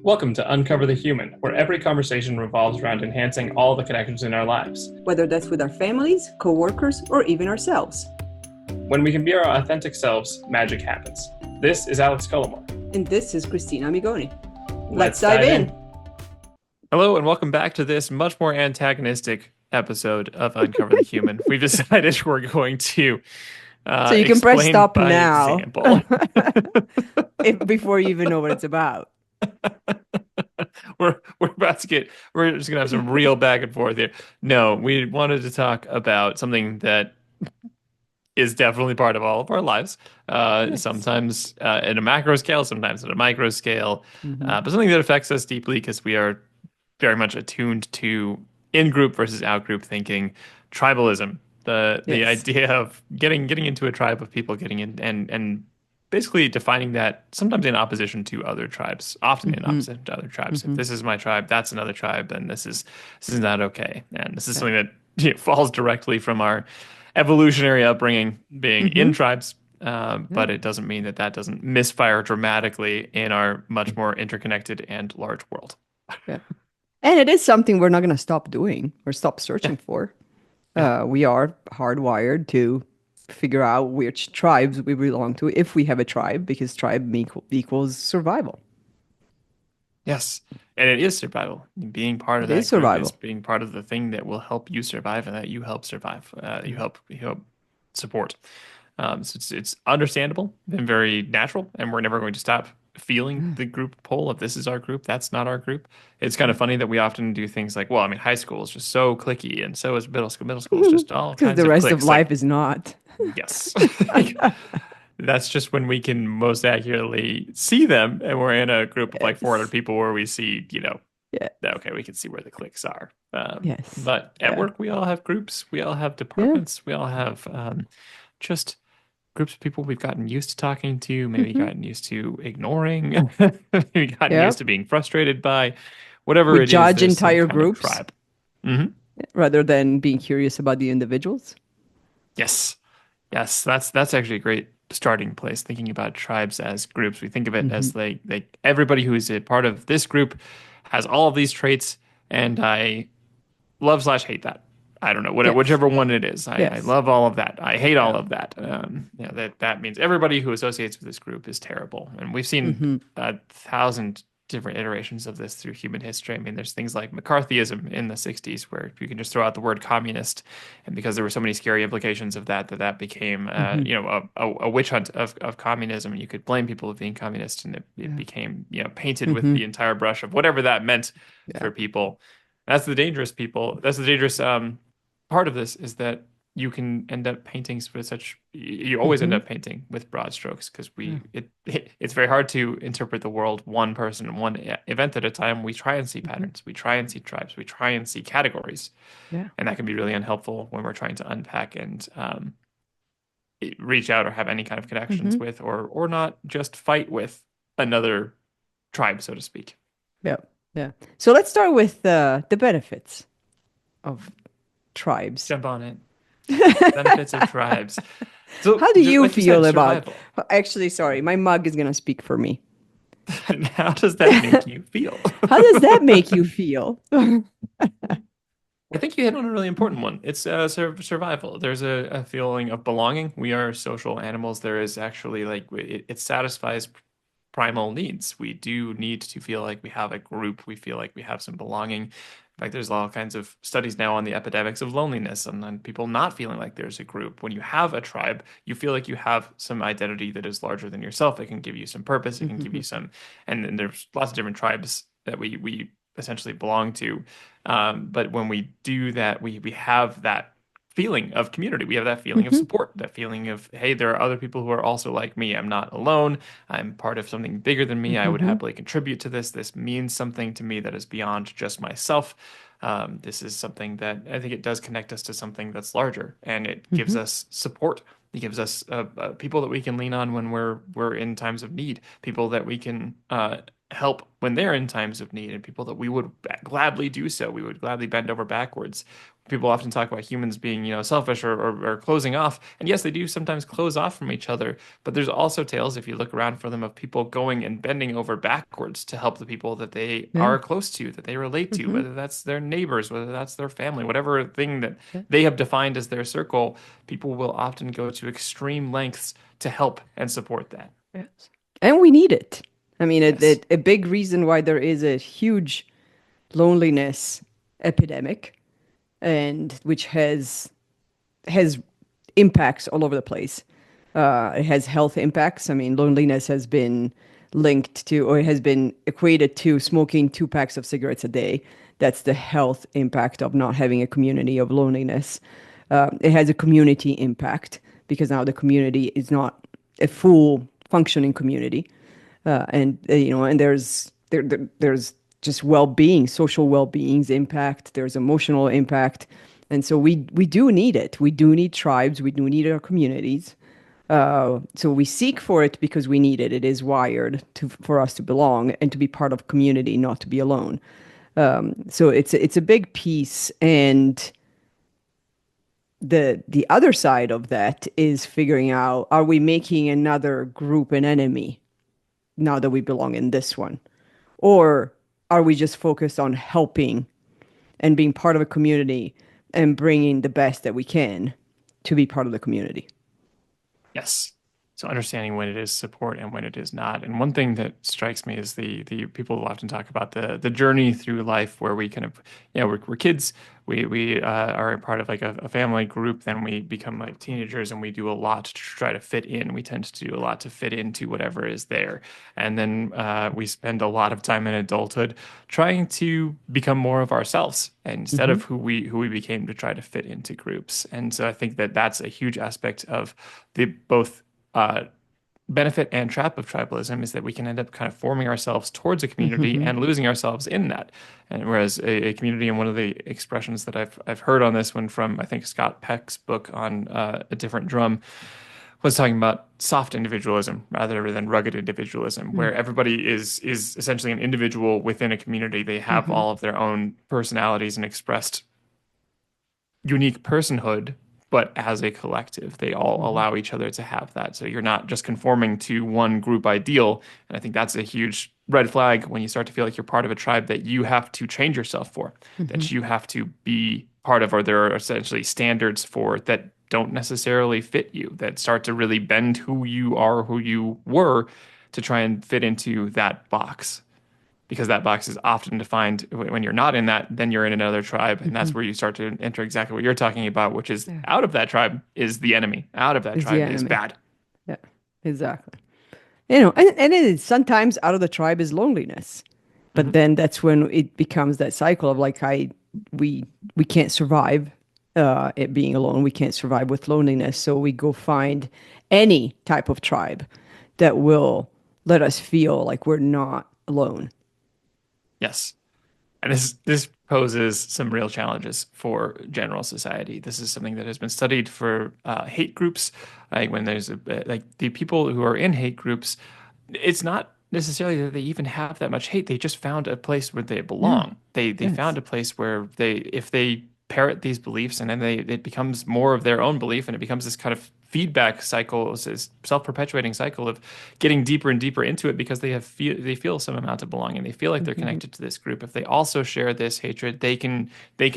Welcome to Uncover the Human, where every conversation revolves around enhancing all the connections in our lives. Whether that's with our families, co-workers, or even ourselves. When we can be our authentic selves, magic happens. This is Alex Cullimore. And this is Cristina Amigoni. Let's dive in. Hello, and welcome back to this much more antagonistic episode of Uncover the Human. We've decided we're going to so you can press stop now before you even know what it's about. We're just gonna have some real back and forth here. No, we wanted to talk about something that is definitely part of all of our lives. Yes. Sometimes in a macro scale, sometimes at a micro scale, but something that affects us deeply because we are very much attuned to in-group versus out-group thinking, tribalism. The idea of getting into a tribe of people, getting in and basically defining that sometimes in opposition to other tribes, often in opposition to other tribes. If this is my tribe, that's another tribe, then this is not okay. And this is something that falls directly from our evolutionary upbringing, being in tribes. But it doesn't mean that doesn't misfire dramatically in our much more interconnected and large world. Yeah. And it is something we're not going to stop doing or stop searching for. We are hardwired to figure out which tribes we belong to if we have a tribe, because tribe equals survival. Yes, and it is survival. Being part of that group is being part of the thing that will help you survive and that you help survive. You help support. So it's understandable and very natural, and we're never going to stop feeling the group pull of this is our group, that's not our group. It's kind of funny that we often do things like, well, I mean, high school is just so cliquey, and so is middle school. Middle school is just all kinds of cliques. Because the rest of life is not. Yes. That's just when we can most accurately see them, and we're in a group of like 400 people where we see, okay, we can see where the cliques are. But at work, we all have groups, we all have departments, we all have just groups of people we've gotten used to talking to, maybe gotten used to ignoring, maybe gotten used to being frustrated by, whatever it is. We judge entire groups rather than being curious about the individuals. Yes, that's actually a great starting place, thinking about tribes as groups. We think of it as like everybody who is a part of this group has all of these traits, and I love/hate that. I don't know, whichever one it is. I love all of that. I hate all of that. That means everybody who associates with this group is terrible. And we've seen 1,000 different iterations of this through human history. I mean, there's things like McCarthyism in the 60s, where you can just throw out the word communist. And because there were so many scary implications of that became, a witch hunt of communism. And you could blame people of being communist, and it became, painted with the entire brush of whatever that meant for people. That's the dangerous part of this, is that you can end up painting with you always end up painting with broad strokes, because it's very hard to interpret the world one person, one event at a time. We try and see patterns, we try and see tribes, we try and see categories. And that can be really unhelpful when we're trying to unpack and reach out or have any kind of connections with, or not just fight with another tribe, so to speak. Yeah. So let's start with the benefits of tribes. Jump on it. Benefits of tribes. So, how do you feel about? Actually, sorry, my mug is gonna speak for me. How does that make you feel? How does that make you feel? I think you hit on a really important one. It's survival. There's a feeling of belonging. We are social animals. There is actually it satisfies primal needs. We do need to feel like we have a group. We feel like we have some belonging. In fact, there's all kinds of studies now on the epidemics of loneliness and people not feeling like there's a group. When you have a tribe, you feel like you have some identity that is larger than yourself. It can give you some purpose. It can give you some, and there's lots of different tribes that we essentially belong to. But when we do that, we have that feeling of community. We have that feeling of support, that feeling of, hey, there are other people who are also like me. I'm not alone. I'm part of something bigger than me. I would happily contribute to this. This means something to me that is beyond just myself. This is something that I think it does connect us to something that's larger, and it gives us support. It gives us people that we can lean on when we're in times of need, people that we can help when they're in times of need, and people that we would gladly do so. We would gladly bend over backwards people often talk about humans being, selfish or closing off. And yes, they do sometimes close off from each other. But there's also tales, if you look around for them, of people going and bending over backwards to help the people that they Yeah. are close to, that they relate to, Hmm. whether that's their neighbors, whether that's their family, whatever thing that Yeah. they have defined as their circle, people will often go to extreme lengths to help and support that. Yes. And we need it. I mean, Yes. a big reason why there is a huge loneliness epidemic, and which has impacts all over the place. It has health impacts. I mean, loneliness has been linked to, or it has been equated to smoking 2 packs of cigarettes a day. That's the health impact of not having a community, of loneliness. It has a community impact because now the community is not a full functioning community, and there's just well-being, social well-being's impact. There's emotional impact, and so we do need it. We do need tribes. We do need our communities. So we seek for it because we need it. It is wired for us to belong and to be part of community, not to be alone. So it's a big piece, and the other side of that is figuring out, are we making another group an enemy now that we belong in this one? Or are we just focused on helping and being part of a community and bringing the best that we can to be part of the community? Yes. So understanding when it is support and when it is not. And one thing that strikes me is the people often talk about the journey through life where we kind of, we're kids, we are a part of like a family group, then we become like teenagers and we do a lot to try to fit in. We tend to do a lot to fit into whatever is there. And then we spend a lot of time in adulthood trying to become more of ourselves instead Hmm. of who we became to try to fit into groups. And so I think that that's a huge aspect of the both uh, benefit and trap of tribalism is that we can end up kind of forming ourselves towards a community Hmm. and losing ourselves in that. And whereas a community, and one of the expressions that I've heard on this one from I think Scott Peck's book on a different drum was talking about soft individualism rather than rugged individualism, where everybody is essentially an individual within a community. They have Hmm. all of their own personalities and expressed unique personhood, but as a collective, they all Hmm. allow each other to have that. So you're not just conforming to one group ideal. And I think that's a huge red flag when you start to feel like you're part of a tribe that you have to change yourself for, Hmm. that you have to be part of, or there are essentially standards for that don't necessarily fit you, that start to really bend who you are, who you were, to try and fit into that box because that box is often defined when you're not in that, then you're in another tribe. And Hmm. that's where you start to enter exactly what you're talking about, which is Yeah. out of that tribe is the enemy. Out of that Is the tribe is enemy. bad. Yeah, exactly. And it is sometimes out of the tribe is loneliness. But Hmm. then that's when it becomes that cycle of like we we can't survive it being alone. We can't survive with loneliness. So we go find any type of tribe that will let us feel like we're not alone. Yes. And this poses some real challenges for general society. This is something that has been studied for hate groups. Like when there's like the people who are in hate groups, it's not necessarily that they even have that much hate. They just found a place where they Yeah. belong. They Yes. found a place where if they parrot these beliefs and then it becomes more of their own belief and it becomes this kind of feedback cycle, this self-perpetuating cycle of getting deeper and deeper into it because they feel some amount of belonging. They feel like they're Hmm. connected to this group. If they also share this hatred, they can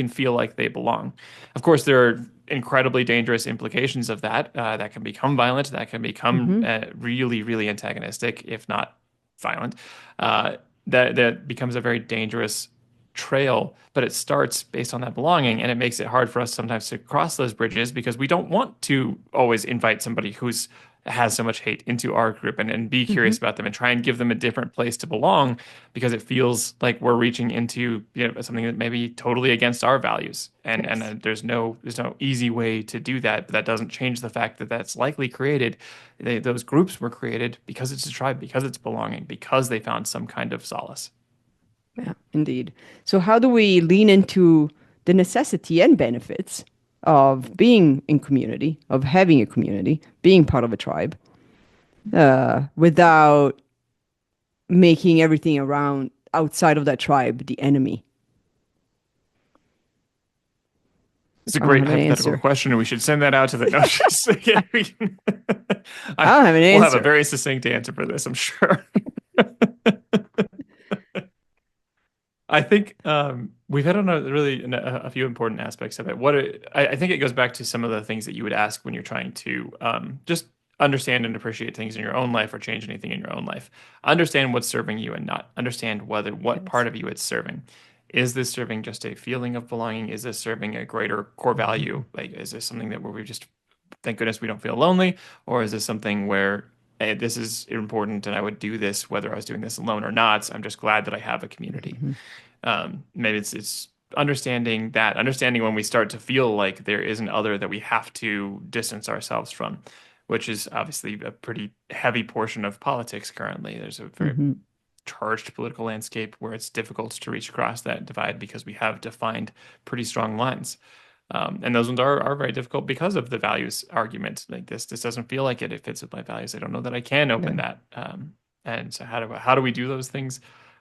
feel like they belong. Of course, there are incredibly dangerous implications of that that can become violent, that can become Hmm. really, really antagonistic, if not violent. Uh, that becomes a very dangerous trail, but it starts based on that belonging, and it makes it hard for us sometimes to cross those bridges because we don't want to always invite somebody who's has so much hate into our group and be Hmm. curious about them and try and give them a different place to belong because it feels like we're reaching into something that may be totally against our values and Yes. there's no easy way to do that, but that doesn't change the fact that that's likely created. Those groups were created because it's a tribe, because it's belonging, because they found some kind of solace. Yeah, indeed. So how do we lean into the necessity and benefits of being in community, of having a community, being part of a tribe, without making everything around outside of that tribe the enemy? It's a I don't great have an hypothetical answer. question, and we should send that out to the notice. Yeah, I don't have an we'll have a answer. very succinct answer for this, I'm sure. I think we've hit on a few important aspects of it. I think it goes back to some of the things that you would ask when you're trying to just understand and appreciate things in your own life or change anything in your own life. Understand what's serving you and not. Understand what Yes. part of you it's serving. Is this serving just a feeling of belonging? Is this serving a greater core value? Mhm. Like, is this something that where we just thank goodness we don't feel lonely, or is this something where hey, this is important and I would do this whether I was doing this alone or not? I'm just glad that I have a community. Mhm. Maybe it's understanding when we start to feel like there is an other that we have to distance ourselves from, which is obviously a pretty heavy portion of politics currently. There's a very Mhm. charged political landscape where it's difficult to reach across that divide because we have defined pretty strong lines. And those ones are very difficult because of the values argument. Like this doesn't feel like it fits with my values. I don't know that I can open Yeah. that. And so how do we do those things?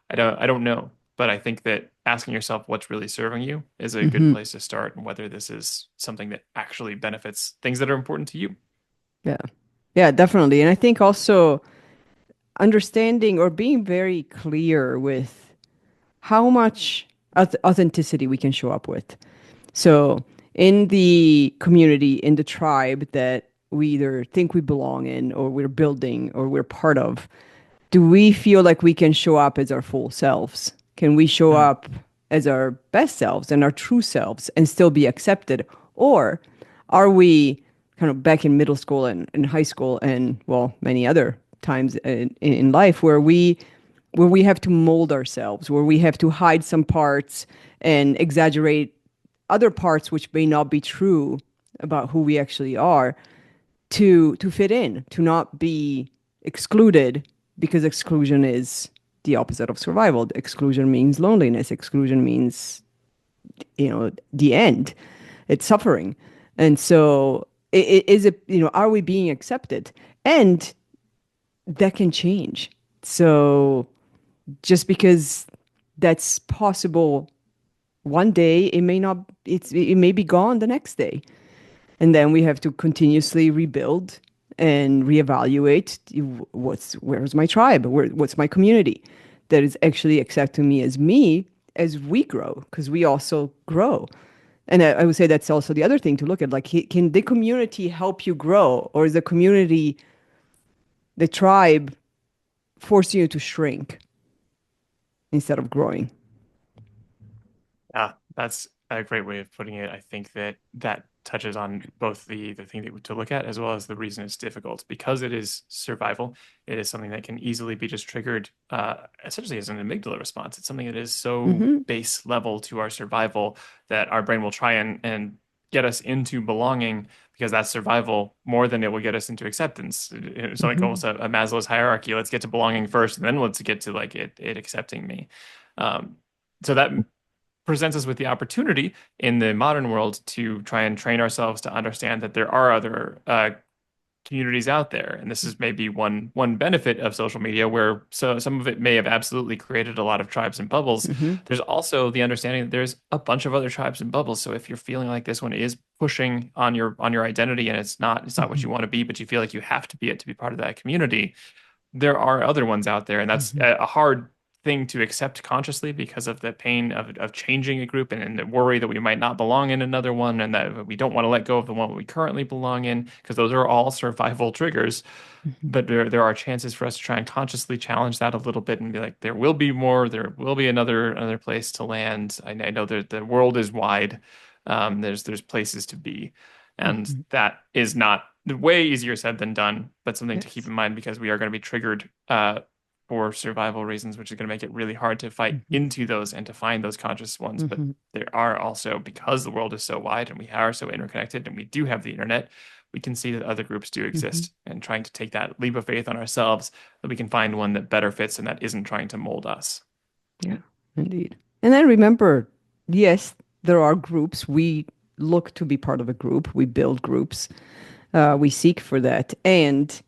I don't know. But I think that asking yourself what's really serving you is a good Mhm. place to start, and whether this is something that actually benefits things that are important to you. Yeah. Yeah, definitely. And I think also understanding or being very clear with how much authenticity we can show up with. So, in the community, in the tribe that we either think we belong in, or we're building, or we're part of, do we feel like we can show up as our full selves? Can we show Mm. up as our best selves and our true selves and still be accepted? Or are we kind of back in middle school and high school and, well, many other times in life where we have to mold ourselves, where we have to hide some parts and exaggerate other parts which may not be true about who we actually are to fit in, to not be excluded, because exclusion is the opposite of survival. Exclusion means loneliness. Exclusion means, the end. It's suffering. And so is it, are we being accepted? And that can change. So just because that's possible one day, it may be gone the next day. And then we have to continuously rebuild and reevaluate where's my tribe? What's my community that is actually accepting me as we grow, because we also grow. And I would say that's also the other thing to look at. Like, can the community help you grow, or is the community, the tribe, forcing you to shrink instead of growing? Yeah, that's a great way of putting it. I think that that touches on both the thing to look at as well as the reason it's difficult because it is survival. It is something that can easily be just triggered, essentially as an amygdala response. It's something that is so Hmm. base level to our survival that our brain will try and get us into belonging because that's survival more than it will get us into acceptance. It's like Hmm. almost a Maslow's hierarchy. Let's get to belonging first, and then let's get to like it accepting me. Um, so that presents us with the opportunity in the modern world to try and train ourselves to understand that there are other communities out there. And this is maybe one benefit of social media, where some of it may have absolutely created a lot of tribes and bubbles. Hmm. There's also the understanding that there's a bunch of other tribes and bubbles. So if you're feeling like this one is pushing on your identity and it's not what Hmm. you want to be, but you feel like you have to be it to be part of that community, there are other ones out there, and that's Hmm. a hard thing to accept consciously because of the pain of changing a group and the worry that we might not belong in another one and that we don't want to let go of the one we currently belong in because those are all survival triggers. Hmm. But there are chances for us to try and consciously challenge that a little bit and be like, there will be more, there will be another place to land. I know that the world is wide. There's places to be. And Hmm. that is not way easier said than done, but something to keep Yes. in mind because we are going to be triggered for survival reasons, which is going to make it really hard to fight Hmm. into those and to find those conscious ones. But Hmm. there are also, because the world is so wide and we are so interconnected and we do have the internet, we can see that other groups do Hmm. exist and trying to take that leap of faith on ourselves that we can find one that better fits and that isn't trying to mold us. Yeah, indeed. And then remember, yes, there are groups. We look to be part of a group. We build groups. We seek for that. And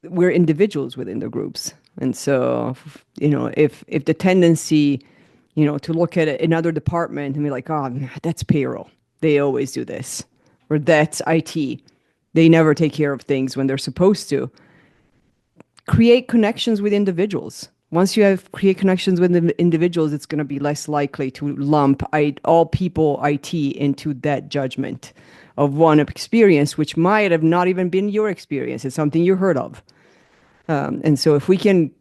we're individuals within the groups. And so, if the tendency, to look at another department and be like, oh, that's payroll. They always do this. Or that's IT. They never take care of things when they're supposed to. Create connections with individuals. Once you have create connections with individuals, it's going to be less likely to lump all people IT into that judgment of one experience, which might have not even been your experience. It's something you heard of. And so if we can,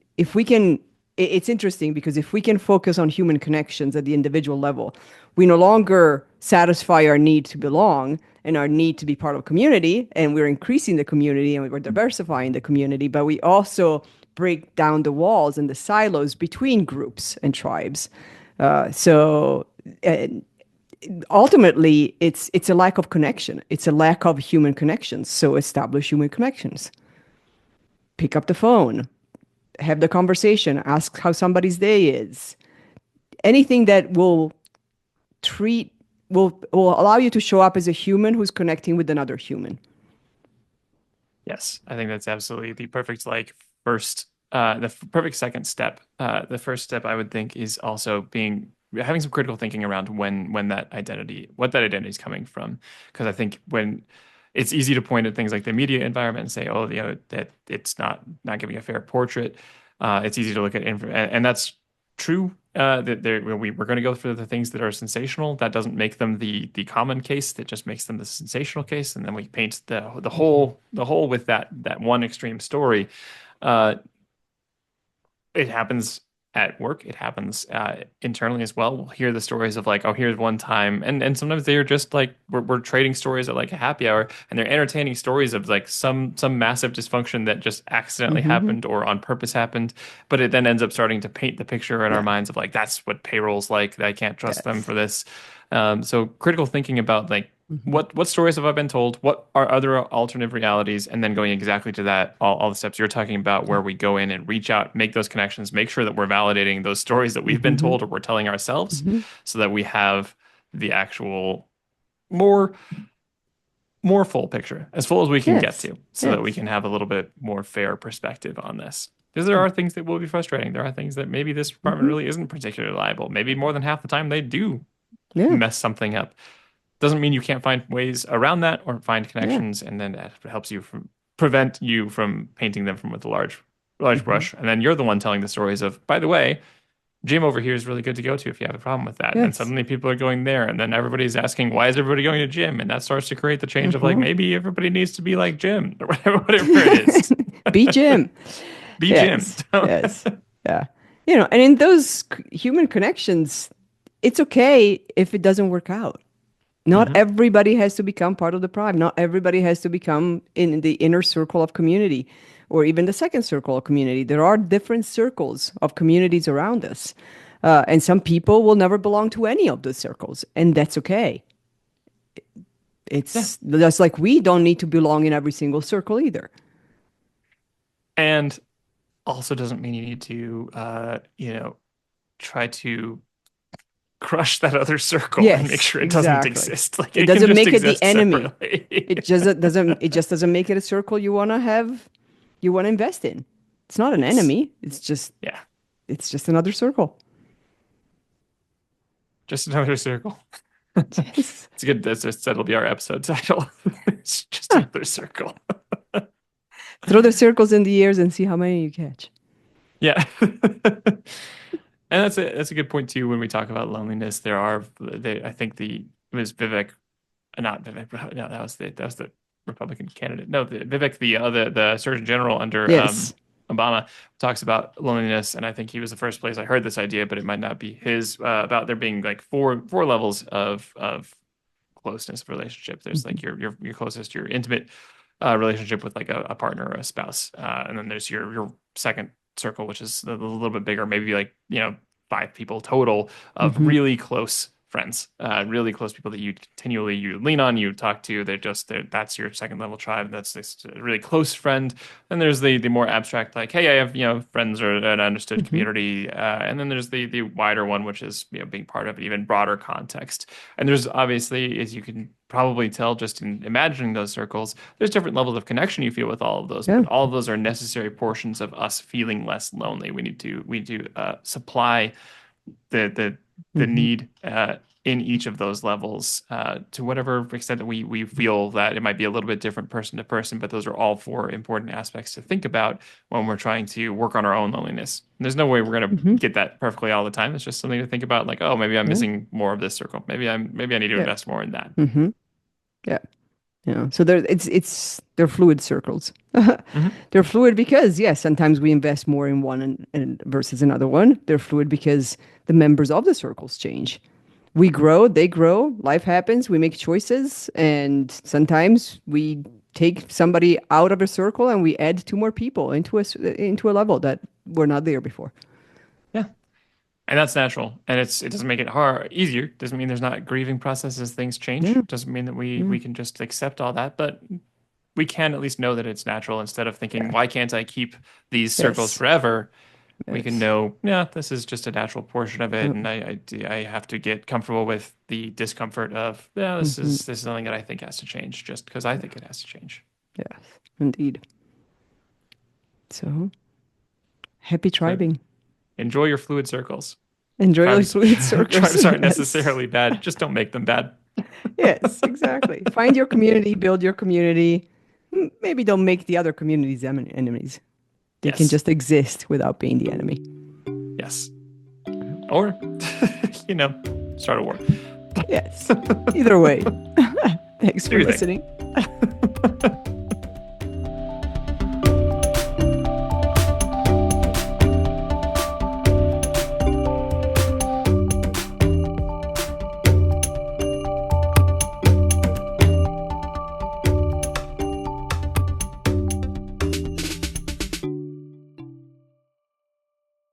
it's interesting because if we can focus on human connections at the individual level, we no longer satisfy our need to belong and our need to be part of a community, and we're increasing the community and we're diversifying the community, but we also break down the walls and the silos between groups and tribes. So ultimately, it's a lack of connection. It's a lack of human connections. So establish human connections. Pick up the phone, have the conversation, ask how somebody's day is. Anything that treat will allow you to show up as a human who's connecting with another human. Yes, I think that's absolutely the perfect like first perfect second step. The first step I would think is also being having some critical thinking around when that identity, what that identity is coming from. Because I think when it's easy to point at things like the media environment and say, oh, that it's not giving a fair portrait. It's easy to look at and that's true. That we're going to go through the things that are sensational. That doesn't make them the common case. That just makes them the sensational case, and then we paint the whole with that one extreme story. Uh, it happens at work. It happens internally as well. We'll hear the stories of like, oh, here's one time, and sometimes they're just like we're trading stories at like a happy hour, and they're entertaining stories of like some massive dysfunction that just accidentally Mm-hmm. happened or on purpose happened, but it then ends up starting to paint the picture in our Yeah. minds of like that's what payroll's like. I can't trust them Yes. for this. So critical thinking about like Mm-hmm. what stories have I been told? What are other alternative realities? And then going exactly to that, all the steps you're talking about, Yeah. where we go in and reach out, make those connections, make sure that we're validating those stories that we've been Mm-hmm. told or we're telling ourselves, Mm-hmm. so that we have the actual more more full picture, as full as we can get Yes. to, so that we Yes. can have a little bit more fair perspective on this. Because there Yeah. are things that will be frustrating. There are things that maybe this department Mm-hmm. really isn't particularly liable. Maybe more than half the time they do Yeah. mess something up. Doesn't mean you can't find ways around that or find Yeah. connections, and then that helps you from prevent you from painting them from with a large Mm-hmm. brush. And then you're the one telling the stories of, by the way, gym over here is really good to go to if you have a problem with that. And then Yes. suddenly people are going there, and then everybody's asking, why is everybody going to gym? And that starts to create the change of like Uh-huh. maybe everybody needs to be like Jim or whatever it is. Be Jim. Be Jim. Yes. Yes. Yeah. And in those human connections, it's okay if it doesn't work out. Not Hmm. everybody has to become part of the tribe. Not everybody has to become in the inner circle of community or even the second circle of community. There are different circles of communities around us. And some people will never belong to any of those circles, and that's okay. Yeah. It's just like we don't need to belong in every single circle either. And also doesn't mean you need to, try to crush that other circle and make Yes, sure it doesn't exactly. exist. Like It it can doesn't just make it the exist enemy. separately. It just doesn't make it a circle you want to have, you want to invest in. It's not an Yes. enemy. Yeah. It's just another circle. Just another circle. Yes. It's good. That'll be our episode title. It's just Huh. another circle. Throw the circles in the ears and see how many you catch. Yeah. And that's a good point too when we talk about loneliness. I think it was Vivek, not Vivek, no, that was the Republican candidate. No, Vivek, the Surgeon General under Yes. Obama talks about loneliness, and I think he was the first place I heard this idea, but it might not be his, about there being like four levels of closeness of relationship. There's Mhm. like your closest, your intimate relationship with like a partner or a spouse, and then there's your second circle, which is a little bit bigger, maybe like five people total of Mhm. really close friends, really close people that you lean on, you talk to. That's your second level tribe. That's this really close friend. Then there's the more abstract, like, hey, I have friends or an understood Mhm. community, and then there's the wider one, which is being part of an even broader context. And there's obviously, as you can probably tell just in imagining those circles, there's different levels of connection you feel with all of those, Yeah. but all of those are necessary portions of us feeling less lonely. We need to supply the the Hmm. need in each of those levels to whatever extent that we feel that it might be a little bit different person to person, but those are all four important aspects to think about when we're trying to work on our own loneliness. And there's no way we're going to Hmm. get that perfectly all the time. It's just something to think about, like, oh, maybe I'm Yeah. missing more of this circle. Maybe I need to Yeah. invest more in that. Hmm. Yeah. So they're fluid circles. Hmm. They're fluid because yes, sometimes we invest more in one and versus another one. They're fluid because the members of the circles change. We grow, they grow, life happens, we make choices, and sometimes we take somebody out of a circle and we add two more people into a level that were not there before. Yeah. And that's natural. And it doesn't make it hard easier. Doesn't mean there's not a grieving process as things change. Yeah. Doesn't mean that Yeah. we can just accept all that, but we can at least know that it's natural instead of thinking, Yeah. why can't I keep these circles Yes. forever? We can Yes. know, yeah, this is just a natural portion of it, Yeah. and I have to get comfortable with the discomfort of, yeah, Hmm. this is something that I think has to change just because I think it has to change. Yes. Indeed. So happy So tribing. enjoy your fluid circles. Enjoy your Tribes fluid tribes circles. aren't Yes. necessarily bad. Just don't make them bad. Yes, exactly. Find your community, build your community. Maybe don't make the other communities enemies. They can Yes. just exist without being the enemy. Yes. Or, you know, start a war. Yes. Either way. Thanks Do for your listening. thing.